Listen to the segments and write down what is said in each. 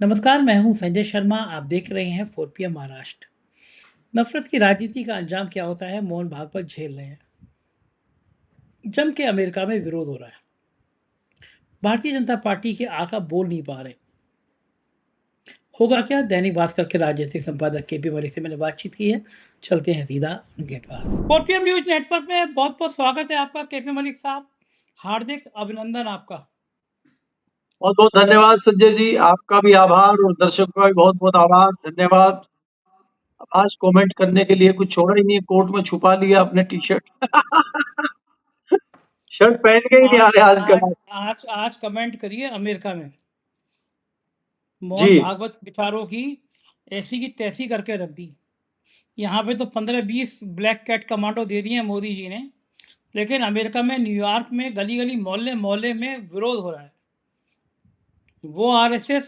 नमस्कार, मैं हूं संजय शर्मा। आप देख रहे हैं 4PM महाराष्ट्र। नफरत की राजनीति का अंजाम क्या होता है, मोहन भागवत झेल रहे हैं। जम के अमेरिका में विरोध हो रहा है। भारतीय जनता पार्टी के आका बोल नहीं पा रहे। होगा क्या? दैनिक भास्कर के राजनीतिक संपादक केपी मलिक से मैंने बातचीत की है। चलते हैं सीधा उनके पास। 4PM न्यूज नेटवर्क में बहुत बहुत स्वागत है आपका केपी मलिक साहब। हार्दिक अभिनंदन आपका। बहुत बहुत धन्यवाद संजय जी, आपका भी आभार और दर्शकों का भी बहुत बहुत आभार, धन्यवाद। आज कमेंट करने के लिए कुछ छोड़ा ही नहीं है, कोट में छुपा लिया अपने टी शर्ट। शर्ट पहन के ही नहीं आ आज रहे आज आजकल। आज आज कमेंट करिए अमेरिका में। जी मोहन भागवत विचारों की ऐसी की तैसी करके रख दी। यहाँ पे तो 15-20 ब्लैक कैट कमांडो दे दिए हैं मोदी जी ने। लेकिन अमेरिका में, न्यूयॉर्क में गली गली मोहल्ले मोहल्ले में विरोध हो रहा है। वो आरएसएस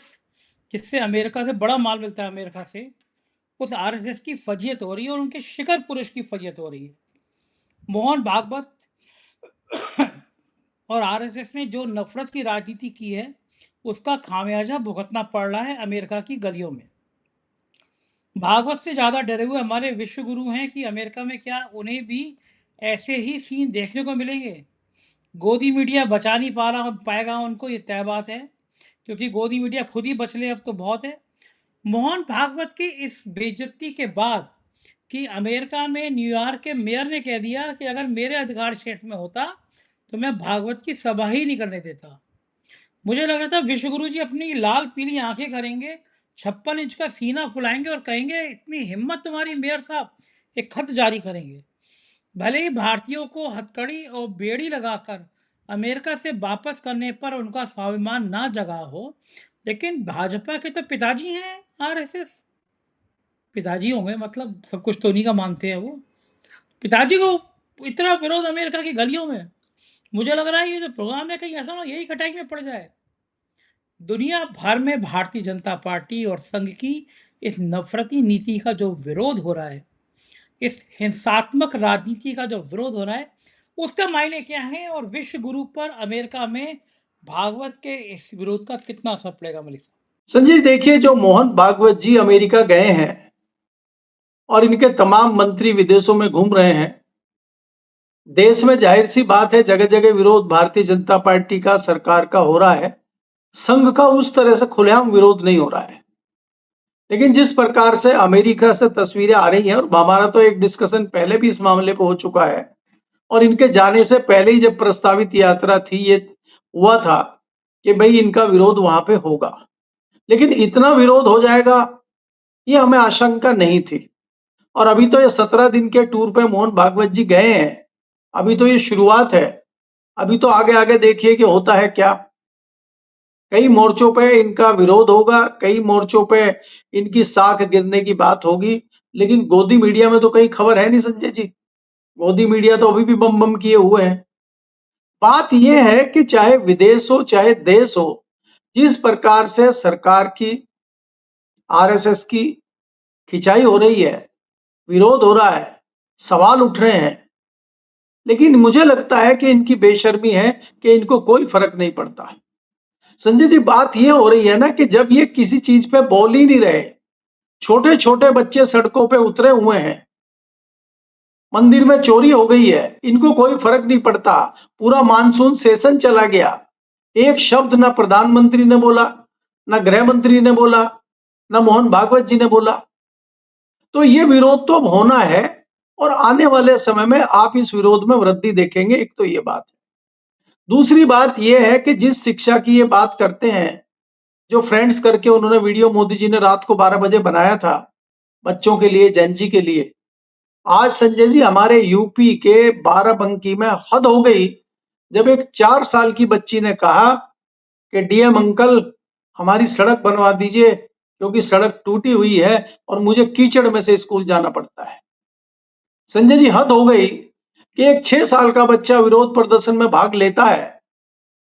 जिससे अमेरिका से बड़ा माल मिलता है, अमेरिका से, उस आरएसएस की फजीयत हो रही है और उनके शिखर पुरुष की फजीयत हो रही है। मोहन भागवत और आरएसएस ने जो नफरत की राजनीति की है, उसका खामियाजा भुगतना पड़ रहा है अमेरिका की गलियों में। भागवत से ज़्यादा डरे हुए हमारे विश्व गुरु हैं कि अमेरिका में क्या उन्हें भी ऐसे ही सीन देखने को मिलेंगे। गोदी मीडिया बचा नहीं पाएगा उनको, ये तय बात है, क्योंकि गोदी मीडिया खुद ही बच ले अब तो बहुत है। मोहन भागवत की इस बेइज्जती के बाद कि अमेरिका में न्यूयॉर्क के मेयर ने कह दिया कि अगर मेरे अधिकार क्षेत्र में होता तो मैं भागवत की सभा ही नहीं करने देता। मुझे लग रहा था विश्व गुरु जी अपनी लाल पीली आंखें करेंगे, 56 इंच का सीना फुलाएंगे और कहेंगे, इतनी हिम्मत तुम्हारी मेयर साहब, एक खत जारी करेंगे। भले ही भारतीयों को हथकड़ी और बेड़ी लगाकर अमेरिका से वापस करने पर उनका स्वाभिमान ना जगा हो, लेकिन भाजपा के तो पिताजी हैं आरएसएस। पिताजी होंगे मतलब सब कुछ तो उन्हीं का मानते हैं वो। पिताजी को इतना विरोध अमेरिका की गलियों में। मुझे लग रहा है ये जो प्रोग्राम है कहीं ऐसा ना यही कटाई में पड़ जाए। दुनिया भर में भारतीय जनता पार्टी और संघ की इस नफरती नीति का जो विरोध हो रहा है, इस हिंसात्मक राजनीति का जो विरोध हो रहा है, उसका मायने क्या है और विश्व गुरु पर अमेरिका में भागवत के इस विरोध का कितना असर पड़ेगा, मलिक साहब? संजय, देखिए जो मोहन भागवत जी अमेरिका गए हैं और इनके तमाम मंत्री विदेशों में घूम रहे हैं। देश में जाहिर सी बात है जगह जगह विरोध भारतीय जनता पार्टी का, सरकार का हो रहा है। संघ का उस तरह से खुलेआम विरोध नहीं हो रहा है, लेकिन जिस प्रकार से अमेरिका से तस्वीरें आ रही हैं, और हमारा तो एक डिस्कशन पहले भी इस मामले पर हो चुका है, और इनके जाने से पहले ही जब प्रस्तावित यात्रा थी, ये हुआ था कि भाई इनका विरोध वहां पे होगा, लेकिन इतना विरोध हो जाएगा ये हमें आशंका नहीं थी। और अभी तो ये 17 दिन के टूर पे मोहन भागवत जी गए हैं, अभी तो ये शुरुआत है। अभी तो आगे आगे देखिए कि होता है क्या। कई मोर्चों पे इनका विरोध होगा, कई मोर्चों पे इनकी साख गिरने की बात होगी, लेकिन गोदी मीडिया में तो कहीं खबर है नहीं संजय जी। गोदी मीडिया तो अभी भी बम बम किए हुए हैं। बात यह है कि चाहे विदेश हो चाहे देश हो, जिस प्रकार से सरकार की, आरएसएस की खिंचाई हो रही है, विरोध हो रहा है, सवाल उठ रहे हैं, लेकिन मुझे लगता है कि इनकी बेशर्मी है कि इनको कोई फर्क नहीं पड़ता। संजय जी, बात यह हो रही है ना कि जब ये किसी चीज पे बोल ही नहीं रहे, छोटे छोटे बच्चे सड़कों पे उतरे हुए हैं, मंदिर में चोरी हो गई है, इनको कोई फर्क नहीं पड़ता। पूरा मानसून सेशन चला गया, एक शब्द ना प्रधानमंत्री ने बोला, ना गृह मंत्री ने बोला, ना मोहन भागवत जी ने बोला। तो ये विरोध तो अब होना है, और आने वाले समय में आप इस विरोध में वृद्धि देखेंगे। एक तो ये बात है। दूसरी बात यह है कि जिस शिक्षा की ये बात करते हैं, जो फ्रेंड्स करके उन्होंने वीडियो मोदी जी ने रात को 12 बजे बनाया था बच्चों के लिए, जेनजी के लिए, आज संजय जी हमारे यूपी के बाराबंकी में हद हो गई जब एक 4 साल की बच्ची ने कहा कि डीएम अंकल हमारी सड़क बनवा दीजिए, क्योंकि सड़क टूटी हुई है और मुझे कीचड़ में से स्कूल जाना पड़ता है। संजय जी, हद हो गई कि एक 6 साल का बच्चा विरोध प्रदर्शन में भाग लेता है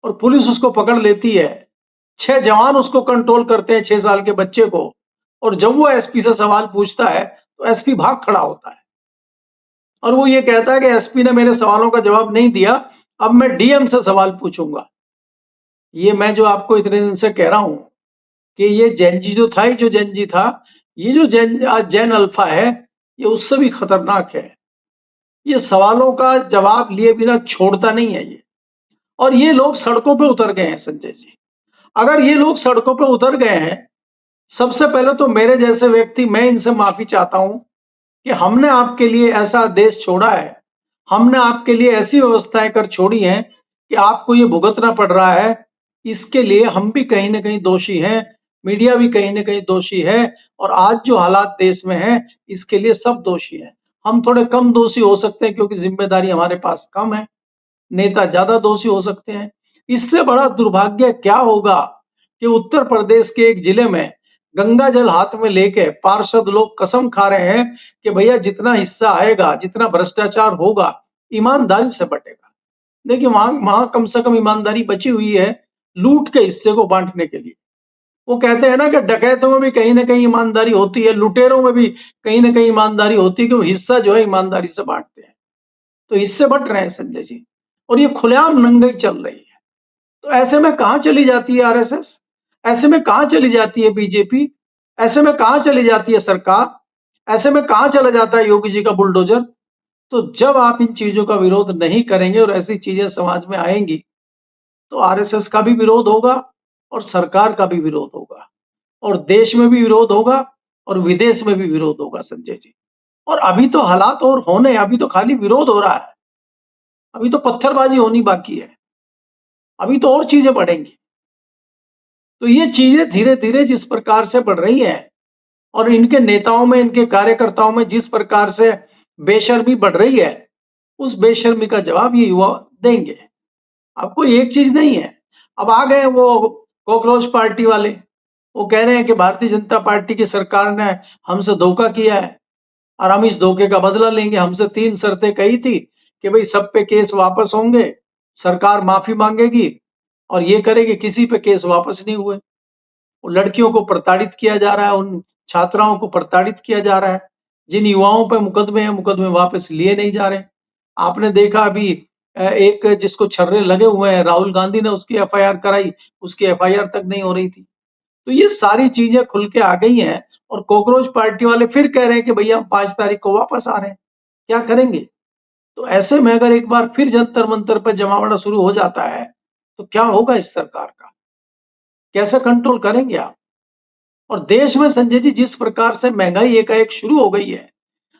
और पुलिस उसको पकड़ लेती है। 6 जवान उसको कंट्रोल करते हैं, 6 साल के बच्चे को, और जब वो एसपी से सवाल पूछता है तो एसपी भाग खड़ा होता है और वो ये कहता है कि एसपी ने मेरे सवालों का जवाब नहीं दिया, अब मैं डीएम से सवाल पूछूंगा। ये मैं जो आपको इतने दिन से कह रहा हूं कि ये जेनजी जो था, जो जेनजी था, ये जो जेन अल्फा है, ये उससे भी खतरनाक है। ये सवालों का जवाब लिए बिना छोड़ता नहीं है ये। और ये लोग सड़कों पे उतर गए हैं संजय जी। अगर ये लोग सड़कों पे उतर गए हैं, सबसे पहले तो मेरे जैसे व्यक्ति, मैं इनसे माफी चाहता हूं कि हमने आपके लिए ऐसा देश छोड़ा है, हमने आपके लिए ऐसी व्यवस्थाएं कर छोड़ी हैं कि आपको ये भुगतना पड़ रहा है। इसके लिए हम भी कहीं ना कहीं दोषी हैं, मीडिया भी कहीं ना कहीं दोषी है, और आज जो हालात देश में हैं, इसके लिए सब दोषी हैं। हम थोड़े कम दोषी हो सकते हैं क्योंकि जिम्मेदारी हमारे पास कम है, नेता ज्यादा दोषी हो सकते हैं। इससे बड़ा दुर्भाग्य क्या होगा कि उत्तर प्रदेश के एक जिले में गंगा जल हाथ में लेके पार्षद लोग कसम खा रहे हैं कि भैया जितना हिस्सा आएगा, जितना भ्रष्टाचार होगा, ईमानदारी से बटेगा। देखिए वहां वहां कम से कम ईमानदारी बची हुई है लूट के हिस्से को बांटने के लिए। वो कहते हैं ना कि डकैतों में भी कहीं ना कहीं ईमानदारी होती है, लुटेरों में भी कहीं ना कहीं ईमानदारी होती है, कि वो हिस्सा जो है ईमानदारी से बांटते हैं। तो हिस्से बट रहे हैं संजय जी, और ये खुलेआम नंगाई चल रही है। तो ऐसे में कहां चली जाती है आरएसएस, ऐसे में कहां चली जाती है बीजेपी, ऐसे में कहां चली जाती है सरकार, ऐसे में कहां चला जाता है योगी जी का बुलडोजर। तो जब आप इन चीजों का विरोध नहीं करेंगे और ऐसी चीजें समाज में आएंगी, तो आरएसएस का भी विरोध होगा और सरकार का भी विरोध होगा, और देश में भी विरोध होगा और विदेश में भी विरोध होगा संजय जी। और अभी तो हालात और होने, अभी तो खाली विरोध हो रहा है, अभी तो पत्थरबाजी होनी बाकी है, अभी तो और चीजें बढ़ेंगी। तो ये चीजें धीरे धीरे जिस प्रकार से बढ़ रही हैं, और इनके नेताओं में, इनके कार्यकर्ताओं में जिस प्रकार से बेशर्मी बढ़ रही है, उस बेशर्मी का जवाब ये युवा देंगे। अब कोई एक चीज नहीं है। अब आ गए वो कॉकरोच पार्टी वाले, वो कह रहे हैं कि भारतीय जनता पार्टी की सरकार ने हमसे धोखा किया है और हम इस धोखे का बदला लेंगे। हमसे 3 शर्तें कही थी कि भाई सब पे केस वापस होंगे, सरकार माफी मांगेगी और ये करेगी। किसी पे केस वापस नहीं हुए। लड़कियों को प्रताड़ित किया जा रहा है, उन छात्राओं को प्रताड़ित किया जा रहा है। जिन युवाओं पे मुकदमे हैं, मुकदमे वापस लिए नहीं जा रहे। आपने देखा अभी एक जिसको छर्रे लगे हुए हैं, राहुल गांधी ने उसकी एफआईआर कराई, उसकी एफआईआर तक नहीं हो रही थी। तो ये सारी चीजें खुल के आ गई हैं, और कॉकरोच पार्टी वाले फिर कह रहे हैं कि भैया हम 5 तारीख को वापस आ रहे हैं। क्या करेंगे? तो ऐसे में अगर एक बार फिर जंतर मंतर पर जमावड़ा शुरू हो जाता है, तो क्या होगा इस सरकार का? कैसे कंट्रोल करेंगे आप? और देश में संजय जी जिस प्रकार से महंगाई एकाएक शुरू हो गई है,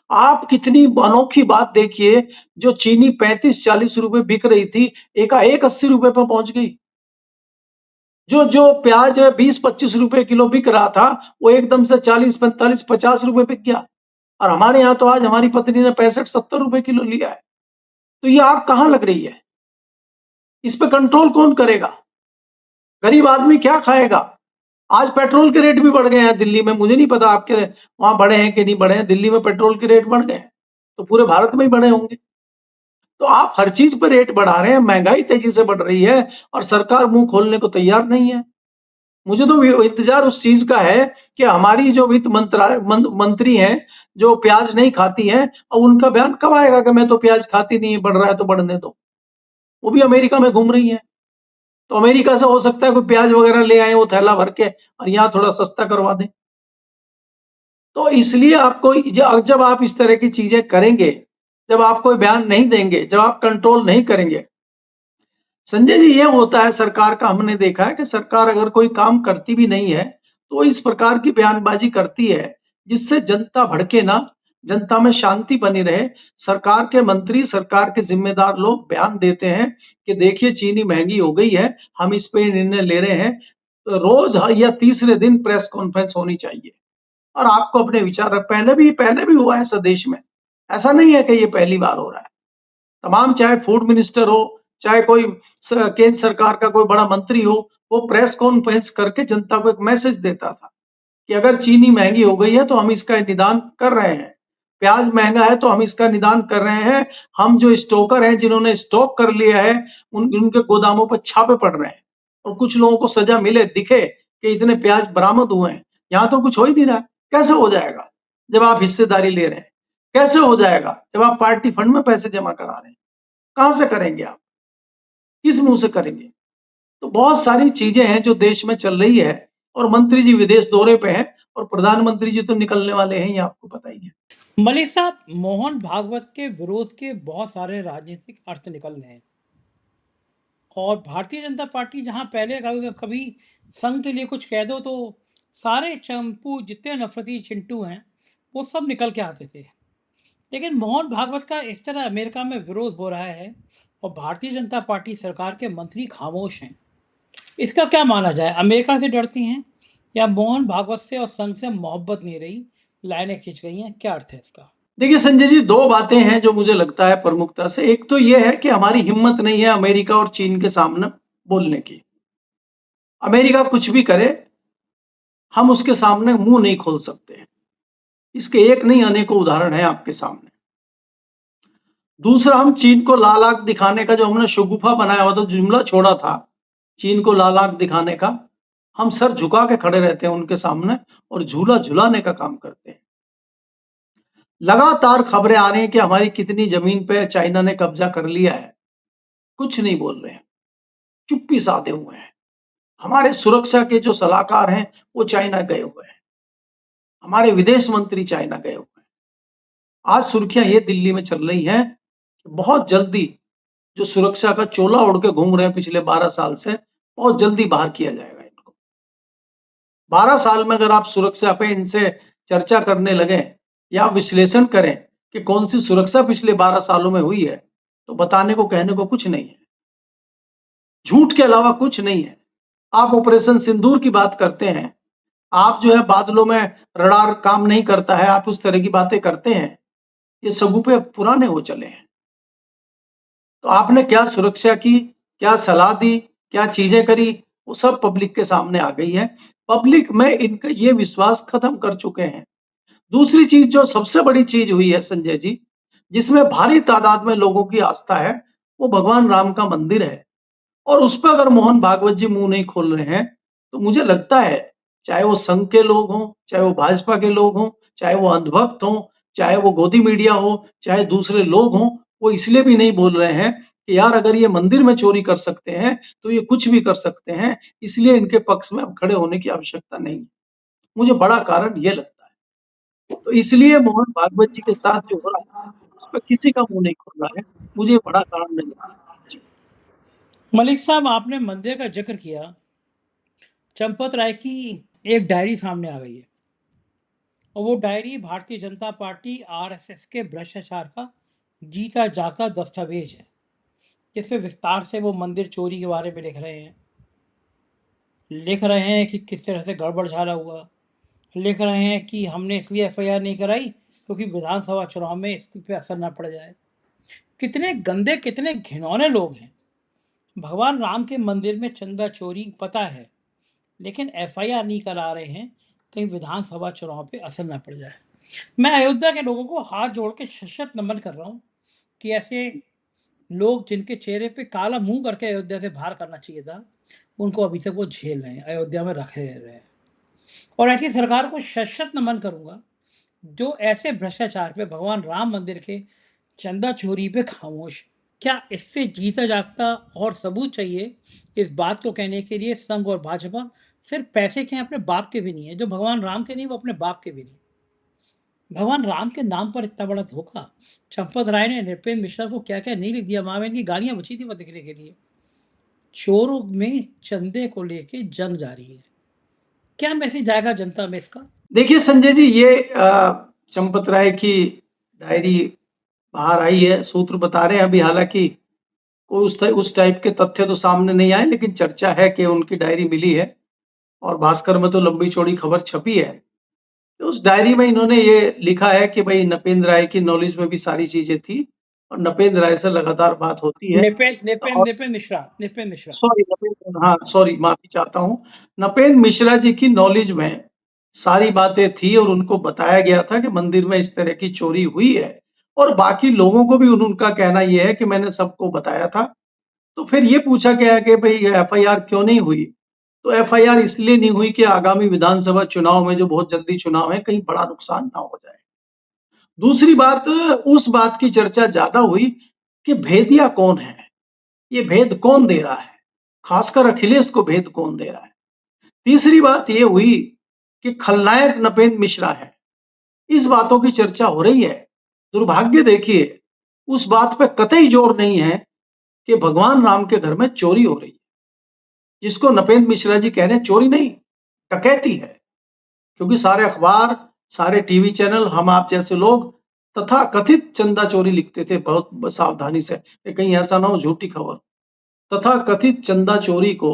आप कितनी अनोखी बात देखिए, जो चीनी 35-40 रुपए बिक रही थी, एकाएक 80 रुपए पर पहुंच गई। जो जो प्याज 20-25 रुपए किलो बिक रहा था, वो एकदम से 40-45-50 रुपए बिक गया। और हमारे यहाँ तो आज हमारी पत्नी ने 65-70 रुपए किलो लिया है। तो ये आग कहाँ लग रही है? इस पे कंट्रोल कौन करेगा? गरीब आदमी क्या खाएगा? आज पेट्रोल के रेट भी बढ़ गए हैं दिल्ली में। मुझे नहीं पता आपके वहां बढ़े हैं कि नहीं बढ़े हैं। दिल्ली में पेट्रोल के रेट बढ़ गए हैं, तो पूरे भारत में ही बढ़े होंगे। तो आप हर चीज पर रेट बढ़ा रहे हैं, महंगाई तेजी से बढ़ रही है, और सरकार मुंह खोलने को तैयार नहीं है। मुझे तो इंतजार उस चीज का है कि हमारी जो वित्त मंत्री हैं, जो प्याज नहीं खाती हैं, और उनका बयान कब आएगा कि मैं तो प्याज खाती नहीं, बढ़ रहा है तो बढ़ने दो। वो भी अमेरिका में घूम रही है, तो अमेरिका से हो सकता है कोई प्याज वगैरह ले आए वो थैला भर के, और यहाँ थोड़ा सस्ता करवा दें। तो इसलिए आपको जब आप इस तरह की चीजें करेंगे, जब आप कोई बयान नहीं देंगे, जब आप कंट्रोल नहीं करेंगे, संजय जी ये होता है सरकार का। हमने देखा है कि सरकार अगर कोई काम करती भी नहीं है, तो इस प्रकार की बयानबाजी करती है जिससे जनता भड़के ना, जनता में शांति बनी रहे। सरकार के मंत्री, सरकार के जिम्मेदार लोग बयान देते हैं कि देखिए चीनी महंगी हो गई है, हम इस पे निर्णय ले रहे हैं। तो रोज या तीसरे दिन प्रेस कॉन्फ्रेंस होनी चाहिए, और आपको अपने विचार, पहले भी हुआ है स्वदेश में। ऐसा नहीं है कि ये पहली बार हो रहा है। तमाम, चाहे फूड मिनिस्टर हो, चाहे कोई केंद्र सरकार का कोई बड़ा मंत्री हो, वो प्रेस कॉन्फ्रेंस करके जनता को एक मैसेज देता था कि अगर चीनी महंगी हो गई है तो हम इसका निदान कर रहे हैं, प्याज महंगा है तो हम इसका निदान कर रहे हैं। हम जो स्टोकर हैं, जिन्होंने स्टॉक कर लिया है, उनके गोदामों पर छापे पड़ रहे हैं, और कुछ लोगों को सजा मिले, दिखे कि इतने प्याज बरामद हुए हैं। यहाँ तो कुछ हो ही नहीं रहा है। कैसे हो जाएगा जब आप हिस्सेदारी ले रहे हैं? कैसे हो जाएगा जब आप पार्टी फंड में पैसे जमा करा रहे हैं? कहां से करेंगे आप? किस मुंह से करेंगे? तो बहुत सारी चीजें हैं जो देश में चल रही है, और मंत्री जी विदेश दौरे पे हैं और प्रधानमंत्री जी तो निकलने वाले हैं, ये आपको पता ही है। मलिक साहब, मोहन भागवत के विरोध के बहुत सारे राजनीतिक अर्थ निकल रहे हैं और भारतीय जनता पार्टी जहां पहले कभी कभी संघ के लिए कुछ कह दो तो सारे चंपू जितने नफरती चिंटू हैं वो सब निकल के आते थे। लेकिन मोहन भागवत का इस तरह अमेरिका में विरोध हो रहा है और भारतीय जनता पार्टी सरकार के मंत्री खामोश हैं। इसका क्या माना जाए? अमेरिका से डरती हैं या मोहन भागवत से और संघ से मोहब्बत नहीं रही, लाइनें खिंच गई हैं? क्या अर्थ है इसका? देखिए संजय जी, दो बातें हैं जो मुझे लगता है प्रमुखता से। एक तो ये है कि हमारी हिम्मत नहीं है अमेरिका और चीन के सामने बोलने की। अमेरिका कुछ भी करे, हम उसके सामने मुंह नहीं खोल सकते। इसके एक नहीं अनेकों उदाहरण है आपके सामने। दूसरा, हम चीन को लाल आंख दिखाने का जो हमने शगुफा बनाया हुआ था, जुमला छोड़ा था चीन को लाल आंख दिखाने का, हम सर झुका के खड़े रहते हैं उनके सामने और झूला झुलाने का काम करते हैं। लगातार खबरें आ रही हैं कि हमारी कितनी जमीन पे चाइना ने कब्जा कर लिया है, कुछ नहीं बोल रहे हैं, चुप्पी साधे हुए हैं। हमारे सुरक्षा के जो सलाहकार हैं वो चाइना गए हुए हैं, हमारे विदेश मंत्री चाइना गए हुए हैं। आज सुर्खियां ये दिल्ली में चल रही हैं कि बहुत जल्दी जो सुरक्षा का चोला ओढ़ के घूम रहे हैं पिछले 12 साल से, बहुत जल्दी बाहर किया जाएगा इनको। 12 साल में अगर आप सुरक्षा पे इनसे चर्चा करने लगे या विश्लेषण करें कि कौन सी सुरक्षा पिछले 12 सालों में हुई है, तो बताने को कहने को कुछ नहीं है। झूठ के अलावा कुछ नहीं है। आप ऑपरेशन सिंदूर की बात करते हैं, आप जो है बादलों में रडार काम नहीं करता है, आप उस तरह की बातें करते हैं। ये सगुफे पुराने हो चले हैं। तो आपने क्या सुरक्षा की, क्या सलाह दी, क्या चीजें करी, वो सब पब्लिक के सामने आ गई है। पब्लिक में इनका ये विश्वास खत्म कर चुके हैं। दूसरी चीज जो सबसे बड़ी चीज हुई है संजय जी, जिसमें भारी तादाद में लोगों की आस्था है, वो भगवान राम का मंदिर है। और उस पर अगर मोहन भागवत जी मुंह नहीं खोल रहे हैं, तो मुझे लगता है चाहे वो संघ के लोग हों, चाहे वो भाजपा के लोग हों, चाहे वो अंधभक्त हों, चाहे वो गोदी मीडिया हो, चाहे दूसरे लोग हों, वो इसलिए भी नहीं बोल रहे हैं कि यार अगर ये मंदिर में चोरी कर सकते हैं तो ये कुछ भी कर सकते हैं, इसलिए इनके पक्ष में अब खड़े होने की आवश्यकता नहीं है। मुझे बड़ा कारण ये लगता है। तो इसलिए मोहन भागवत जी के साथ जो हो रहा है, इस पर किसी का मुंह नहीं खोल रहा है। मुझे बड़ा कारण नजर आता है। जी। मलिक साहब, आपने मंदिर का जिक्र किया। चंपत राय की एक डायरी सामने आ गई है और वो diary Bharatiya Janata party RSS के भ्रष्टाचार का जीता जागता दस्तावेज है, जिसमें विस्तार से वो मंदिर चोरी के बारे में लिख रहे हैं कि किस तरह से गड़बड़ झाला हुआ। लिख रहे हैं कि हमने इसलिए एफआईआर नहीं कराई क्योंकि विधानसभा चुनाव में इस पे असर ना पड़ जाए। कितने गंदे, कितने घिनौने लोग हैं। भगवान राम के मंदिर में चंदा चोरी पता है, लेकिन एफआईआर नहीं करा रहे हैं कहीं विधानसभा चुनाव पे असर ना पड़ जाए। मैं अयोध्या के लोगों को हाथ जोड़ के शत नमन कर रहा हूँ कि ऐसे लोग जिनके चेहरे पे काला मुंह करके अयोध्या से बाहर करना चाहिए था, उनको अभी तक वो झेल रहे हैं, अयोध्या में रखे रहे हैं। और ऐसी सरकार को शत नमन करूंगा जो ऐसे भ्रष्टाचार पे, भगवान राम मंदिर के चंदा चोरी पे खामोश। क्या इससे जीता जागता और सबूत चाहिए इस बात को कहने के लिए संघ और भाजपा सिर्फ पैसे के हैं, अपने बाप के भी नहीं है। जो भगवान राम के नहीं, वो अपने बाप के भी नहीं। भगवान राम के नाम पर इतना बड़ा धोखा। चंपत राय ने नृपेंद्र मिश्रा को क्या क्या नहीं लिख दिया, वहां की गालियां बची थी वह दिखने के लिए। चोरों में चंदे को लेके जंग जारी है। क्या मैसेज जाएगा जनता में इसका? देखिए संजय जी, ये चंपत राय की डायरी बाहर आई है, सूत्र बता रहे हैं। अभी हालांकि कोई उस टाइप के तथ्य तो सामने नहीं आए, लेकिन चर्चा है कि उनकी डायरी मिली है और भास्कर में तो लंबी चौड़ी खबर छपी है। तो उस डायरी में इन्होंने ये लिखा है कि भाई नपेंद्र राय की नॉलेज में भी सारी चीजें थी और नपेंद्र राय से लगातार बात होती है। और निपेंद्र मिश्रा। सॉरी नपेंद्र, हाँ सॉरी, माफी चाहता हूँ। नपेंद्र मिश्रा जी की नॉलेज में सारी बातें थी और उनको बताया गया था कि मंदिर में इस तरह की चोरी हुई है। और बाकी लोगों को भी उनका कहना यह है कि मैंने सबको बताया था। तो फिर ये पूछा गया कि भाई एफआईआर क्यों नहीं हुई? तो एफआईआर इसलिए नहीं हुई कि आगामी विधानसभा चुनाव में, जो बहुत जल्दी चुनाव है, कहीं बड़ा नुकसान ना हो जाए। दूसरी बात, उस बात की चर्चा ज्यादा हुई कि भेदिया कौन है, ये भेद कौन दे रहा है, खासकर अखिलेश को भेद कौन दे रहा है। तीसरी बात ये हुई कि खलनायक नपेंद्र मिश्रा है। इस बातों की चर्चा हो रही है। दुर्भाग्य देखिए, उस बात पे कतई जोर नहीं है कि भगवान राम के घर में चोरी हो रही है। जिसको नपेंद्र मिश्रा जी कह रहे हैं चोरी नहीं, डकैती है। क्योंकि सारे अखबार, सारे टीवी चैनल, हम आप जैसे लोग तथा कथित चंदा चोरी लिखते थे बहुत सावधानी से कि कहीं ऐसा ना हो झूठी खबर। तथा कथित चंदा चोरी को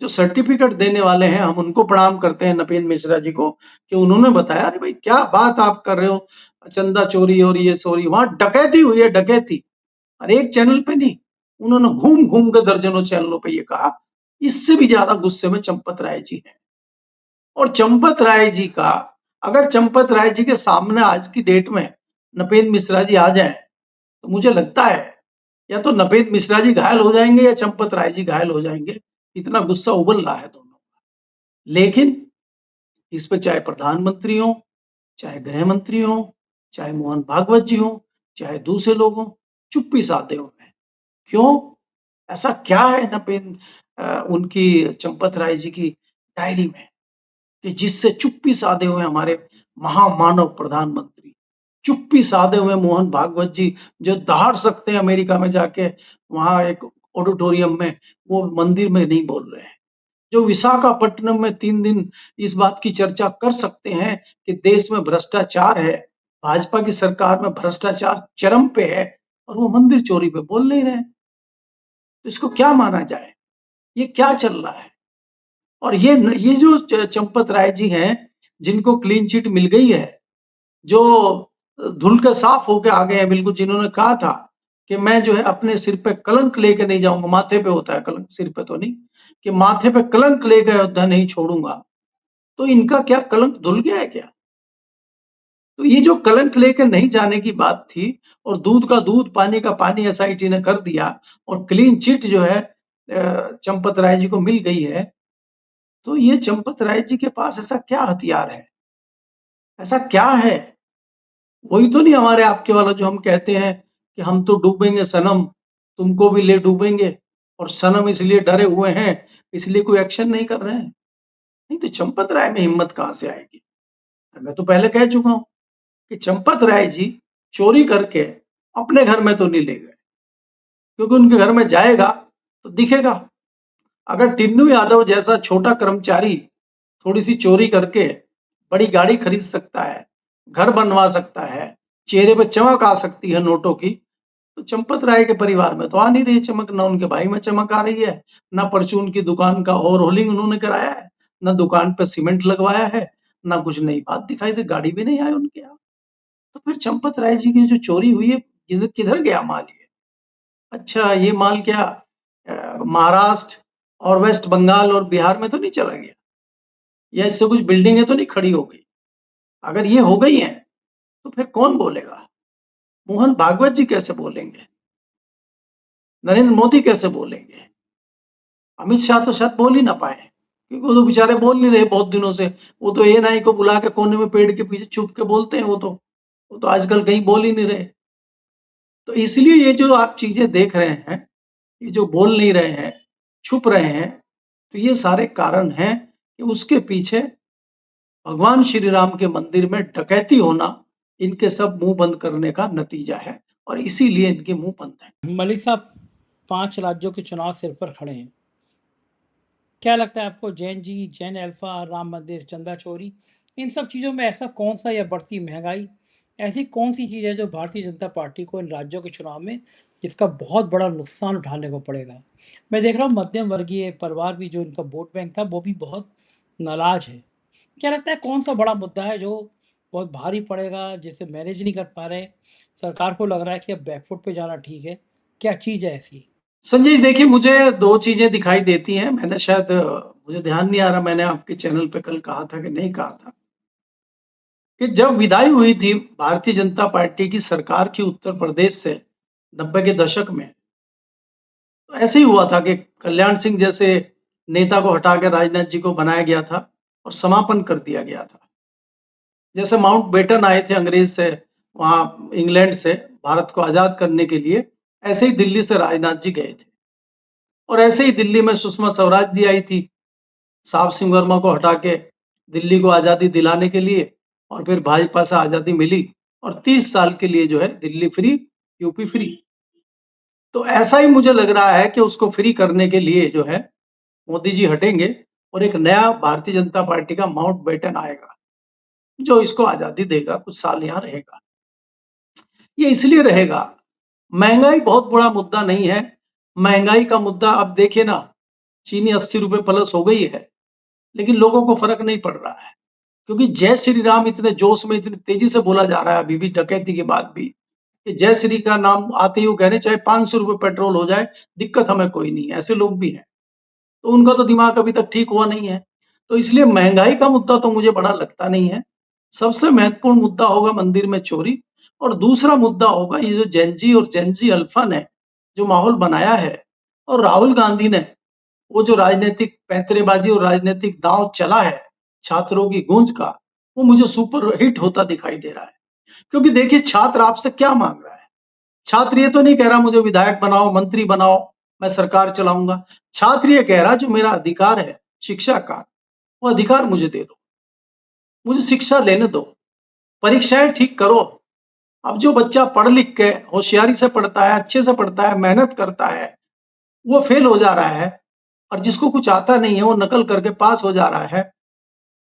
जो सर्टिफिकेट देने वाले हैं, हम उनको प्रणाम करते हैं नपेंद्र मिश्रा जी को कि उन्होंने बताया, अरे भाई क्या बात आप कर रहे हो, चंदा चोरी और ये चोरी, वहां डकैती हुई है, डकैती। और एक चैनल पे नहीं, उन्होंने घूम घूम के दर्जनों चैनलों पे ये कहा। इससे भी ज्यादा गुस्से में चंपत राय जी हैं। और चंपत राय जी का, अगर चंपत राय जी के सामने आज की डेट में नपेंद्र मिश्रा जी आ जाएं, तो मुझे लगता है या तो नपेंद्र मिश्रा जी घायल हो जाएंगे या चंपत राय जी घायल हो जाएंगे। इतना गुस्सा उबल रहा है दोनों। लेकिन इस पे चाहे प्रधानमंत्री हो, चाहे गृह मंत्री हो, चाहे मोहन भागवत जी हो, चाहे दूसरे लोग हो, चुप्पी साधे हुए हैं। क्यों? ऐसा क्या है उनकी चंपत राय जी की डायरी में कि जिससे चुप्पी साधे हुए हमारे महामानव प्रधानमंत्री, चुप्पी साधे हुए मोहन भागवत जी, जो दहाड़ सकते हैं अमेरिका में जाके, वहां एक ऑडिटोरियम में, वो मंदिर में नहीं बोल रहे हैं। जो विशाखापट्टनम में 3 दिन इस बात की चर्चा कर सकते हैं कि देश में भ्रष्टाचार है, भाजपा की सरकार में भ्रष्टाचार चरम पे है, और वो मंदिर चोरी पे बोल नहीं रहे। तो इसको क्या माना जाए? ये क्या चल रहा है? और ये जो चंपत राय जी हैं, जिनको क्लीन चिट मिल गई है, जो धुल के साफ होके आ गए हैं बिल्कुल, जिन्होंने कहा था कि मैं जो है अपने सिर पे कलंक लेके नहीं जाऊंगा, माथे पे होता है कलंक, सिर पे तो नहीं, कि माथे पे कलंक लेके अयोध्या नहीं छोड़ूंगा। तो इनका क्या कलंक धुल गया है क्या? तो ये जो कलंक लेकर नहीं जाने की बात थी, और दूध का दूध, पानी का पानी एसआईटी ने कर दिया, और क्लीन चिट जो है चंपत राय जी को मिल गई है। तो ये चंपत राय जी के पास ऐसा क्या हथियार है? ऐसा क्या है? वही तो नहीं हमारे आपके वाला जो हम कहते हैं कि हम तो डूबेंगे सनम, तुमको भी ले डूबेंगे, और सनम इसलिए डरे हुए हैं, इसलिए कोई एक्शन नहीं कर रहे हैं। नहीं तो चंपत राय में हिम्मत कहां से आएगी? मैं तो पहले कह चुका हूं कि चंपत राय जी चोरी करके अपने घर में तो नहीं ले गए, क्योंकि उनके घर में जाएगा तो दिखेगा। अगर टिन्नू यादव जैसा छोटा कर्मचारी थोड़ी सी चोरी करके बड़ी गाड़ी खरीद सकता है, घर बनवा सकता है, चेहरे पे चमक आ सकती है नोटों की, तो चंपत राय के परिवार में तो आ नहीं रही चमक। ना उनके भाई में चमक आ रही है, ना परचून की दुकान का ओवरहोलिंग उन्होंने कराया है, ना दुकान पे सीमेंट लगवाया है, ना कुछ नई बात दिखाई दे, गाड़ी भी नहीं आई उनके यहाँ। तो फिर चंपत राय जी की जो चोरी हुई है, किधर किधर गया माल ये? अच्छा, ये माल क्या महाराष्ट्र और वेस्ट बंगाल और बिहार में तो नहीं चला गया? या इससे कुछ बिल्डिंगें तो नहीं खड़ी हो गई? अगर ये हो गई हैं, तो फिर कौन बोलेगा? मोहन भागवत जी कैसे बोलेंगे? नरेंद्र मोदी कैसे बोलेंगे? अमित शाह तो शायद बोल ही ना पाए, क्योंकि वो तो बेचारे बोल नहीं रहे बहुत दिनों से। वो तो एएनआई को बुला के कोने में पेड़ के पीछे छुप के बोलते हैं। वो तो आजकल कहीं बोल ही नहीं रहे। तो इसलिए ये जो आप चीजें देख रहे हैं, ये जो बोल नहीं रहे हैं, छुप रहे हैं, तो ये सारे कारण हैं कि उसके पीछे भगवान श्री राम के मंदिर में डकैती होना इनके सब मुंह बंद करने का नतीजा है, और इसीलिए इनके मुंह बंद है। मलिक साहब, 5 राज्यों के चुनाव सिर पर खड़े हैं। क्या लगता है आपको, जैन जी, जैन अल्फा, राम मंदिर, चंदा चोरी, इन सब चीज़ों में ऐसा कौन सा, या बढ़ती महंगाई, ऐसी कौन सी चीज़ है जो भारतीय जनता पार्टी को इन राज्यों के चुनाव में जिसका बहुत बड़ा नुकसान उठाने को पड़ेगा? मैं देख रहा हूँ मध्यम वर्गीय परिवार भी, जो इनका वोट बैंक था, वो भी बहुत नाराज है। क्या लगता है कौन सा बड़ा मुद्दा है जो बहुत भारी पड़ेगा, जिसे मैनेज नहीं कर पा रहे, सरकार को लग रहा है कि अब बैकफुट पे जाना ठीक है? क्या चीज़ है ऐसी? संजय जी, देखिए, मुझे दो चीजें दिखाई देती हैं। मैंने शायद मुझे ध्यान नहीं आ रहा, मैंने आपके चैनल पे कल कहा था कि नहीं कहा था, कि जब विदाई हुई थी भारतीय जनता पार्टी की सरकार की उत्तर प्रदेश से 90 के दशक में, तो ऐसे ही हुआ था कि कल्याण सिंह जैसे नेता को हटा के राजनाथ जी को बनाया गया था और समापन कर दिया गया था। जैसे माउंट बेटन आए थे अंग्रेज से, वहां इंग्लैंड से भारत को आजाद करने के लिए, ऐसे ही दिल्ली से राजनाथ जी गए थे। और ऐसे ही दिल्ली में सुषमा स्वराज जी आई थी साहब सिंह वर्मा को हटा के दिल्ली को आज़ादी दिलाने के लिए, और फिर भाजपा से आज़ादी मिली और 30 साल के लिए जो है दिल्ली फ्री, यूपी फ्री। तो ऐसा ही मुझे लग रहा है कि उसको फ्री करने के लिए जो है मोदी जी हटेंगे और एक नया भारतीय जनता पार्टी का माउंटबेटन आएगा, जो इसको आज़ादी देगा, कुछ साल यहाँ रहेगा। ये इसलिए रहेगा, महँगाई बहुत बड़ा मुद्दा नहीं है। महँगाई का मुद्दा अब देखिए ना, चीनी 80 रुपए प्लस हो गई है, लेकिन लोगों को फ़र्क नहीं पड़ रहा है, क्योंकि जय श्री राम इतने जोश में, इतनी तेज़ी से बोला जा रहा है अभी भी डकैती के बाद भी, कि जय श्री का नाम आते ही वो कह रहे हैं चाहे 500 रुपए पेट्रोल हो जाए, दिक्कत हमें कोई नहीं है, ऐसे लोग भी हैं। तो उनका तो दिमाग अभी तक ठीक हुआ नहीं है। तो इसलिए महँगाई का मुद्दा तो मुझे बड़ा लगता नहीं है। सबसे महत्वपूर्ण मुद्दा होगा मंदिर में चोरी, और दूसरा मुद्दा होगा ये जो जेन ज़ी और जेन ज़ी अल्फ़ा ने जो माहौल बनाया है, और राहुल गांधी ने वो जो राजनीतिक पैंतरेबाज़ी और राजनीतिक दांव चला है छात्रों की गूंज का, वो मुझे सुपर हिट होता दिखाई दे रहा है। क्योंकि देखिए छात्र आपसे क्या माँग रहा है? छात्र ये तो नहीं कह रहा मुझे विधायक बनाओ, मंत्री बनाओ, मैं सरकार चलाऊँगा। छात्र ये कह रहा जो मेरा अधिकार है शिक्षा का, वो अधिकार मुझे दे दो। मुझे शिक्षा लेने दो। परीक्षाएँ ठीक करो। अब जो बच्चा पढ़ लिख के होशियारी से पढ़ता है, अच्छे से पढ़ता है, मेहनत करता है, वो फेल हो जा रहा है, और जिसको कुछ आता नहीं है वो नकल करके पास हो जा रहा है।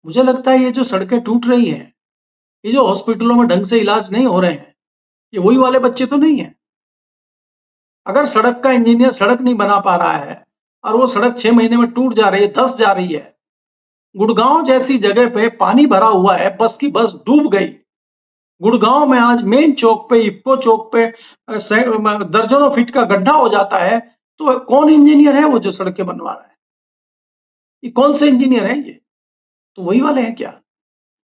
मुझे लगता है ये जो सड़कें टूट रही हैं, ये जो हॉस्पिटलों में ढंग से इलाज नहीं हो रहे हैं, ये वही वाले बच्चे तो नहीं हैं। अगर सड़क का इंजीनियर सड़क नहीं बना पा रहा है और वो सड़क 6 महीने में टूट जा रही है, धँस जा रही है, गुड़गांव जैसी जगह पे पानी भरा हुआ है, बस की बस डूब गई। गुड़गांव में आज मेन चौक पे, इप्पो चौक पे दर्जनों फीट का गड्ढा हो जाता है, तो कौन इंजीनियर है वो जो सड़कें बनवा रहा है? ये कौन से इंजीनियर है ये? तो वही वाले हैं क्या?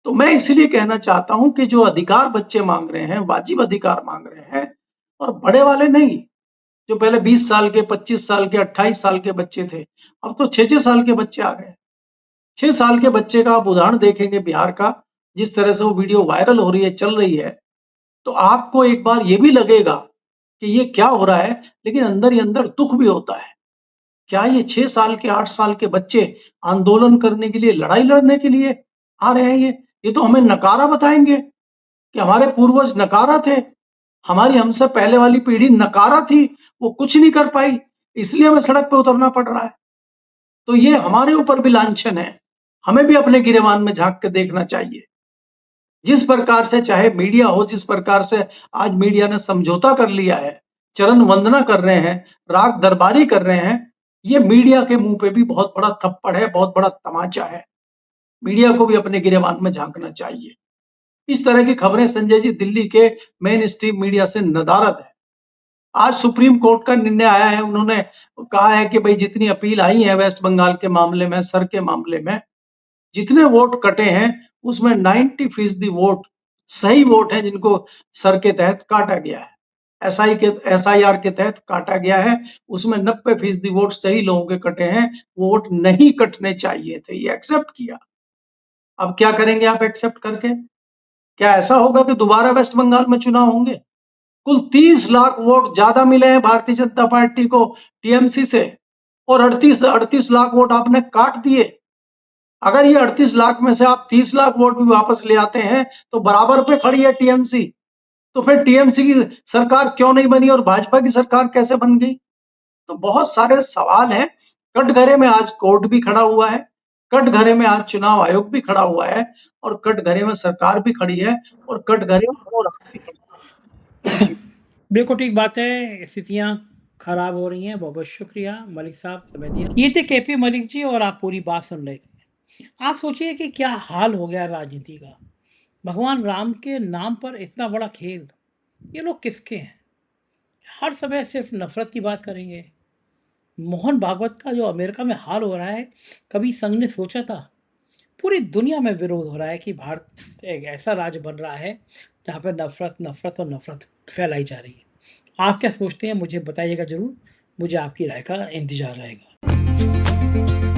तो मैं इसलिए कहना चाहता हूँ कि जो अधिकार बच्चे माँग रहे हैं, वाजिब अधिकार माँग रहे हैं, और बड़े वाले नहीं, जो पहले 20 साल के, 25 साल के, 28 साल के बच्चे थे, अब तो 6-6 साल के बच्चे आ गए। 6 साल के बच्चे का आप उदाहरण देखेंगे बिहार का, जिस तरह से वो वीडियो वायरल हो रही है, चल रही है, तो आपको एक बार ये भी लगेगा कि ये क्या हो रहा है, लेकिन अंदर ही अंदर दुःख भी होता है। क्या ये 6 साल के, 8 साल के बच्चे आंदोलन करने के लिए, लड़ाई लड़ने के लिए आ रहे हैं ये? ये तो हमें नकारा बताएँगे कि हमारे पूर्वज नकारा थे, हमारी हमसे पहले वाली पीढ़ी नकारा थी, वो कुछ नहीं कर पाई, इसलिए हमें सड़क पे उतरना पड़ रहा है। तो ये हमारे ऊपर भी लांछन है, हमें भी अपने गिरेबान में झाँक के देखना चाहिए। जिस प्रकार से चाहे मीडिया हो, जिस प्रकार से आज मीडिया ने समझौता कर लिया है, चरण वंदना कर रहे हैं, राग दरबारी कर रहे हैं, ये मीडिया के मुँह पे भी बहुत बड़ा थप्पड़ है, बहुत बड़ा तमाचा है। मीडिया को भी अपने गिरेबान में झाँकना चाहिए। इस तरह की खबरें संजय जी दिल्ली के मेन स्ट्रीम मीडिया से नदारद है। आज सुप्रीम कोर्ट का निर्णय आया है, उन्होंने कहा है कि भई जितनी अपील आई है वेस्ट बंगाल के मामले में, सर के मामले में, जितने वोट कटे हैं उसमें 90% वोट सही वोट हैं जिनको सर के तहत काटा गया है। एसआईआर के तहत काटा गया है, उसमें 90% वोट सही लोगों के कटे हैं, वो वोट नहीं कटने चाहिए थे, ये एक्सेप्ट किया। अब क्या करेंगे आप एक्सेप्ट करके? क्या ऐसा होगा कि दोबारा वेस्ट बंगाल में चुनाव होंगे? कुल 30 लाख वोट ज्यादा मिले हैं भारतीय जनता पार्टी को टीएमसी से, और 38 लाख वोट आपने काट दिए। अगर ये 38 लाख में से आप 30 लाख वोट भी वापस ले आते हैं तो बराबर पे खड़ी है टीएमसी। तो फिर टीएमसी की सरकार क्यों नहीं बनी और भाजपा की सरकार कैसे बन गई? तो बहुत सारे सवाल हैं। कटघरे में आज कोर्ट भी खड़ा हुआ है, कटघरे में आज चुनाव आयोग भी खड़ा हुआ है, और कटघरे में सरकार भी खड़ी है, और कटघरे में हो रहा है। जी। बिल्कुल ठीक बात है, स्थितियाँ खराब हो रही हैं। बहुत-बहुत शुक्रिया मलिक साहब समय दिया। ये थे केपी मलिक जी और आप पूरी बात सुन रहे थे। आप सोचिए कि क्या हाल हो गया राजनीति का। भगवान राम के नाम पर इतना बड़ा खेल, ये लोग किसके हैं? हर समय सिर्फ नफ़रत की बात करेंगे। मोहन भागवत का जो अमेरिका में हाल हो रहा है, कभी संघ ने सोचा था? पूरी दुनिया में विरोध हो रहा है कि भारत एक ऐसा राज्य बन रहा है, जहाँ पे नफ़रत, नफ़रत और नफ़रत फैलाई जा रही है। आप क्या सोचते हैं मुझे बताइएगा ज़रूर, मुझे आपकी राय का इंतज़ार रहेगा।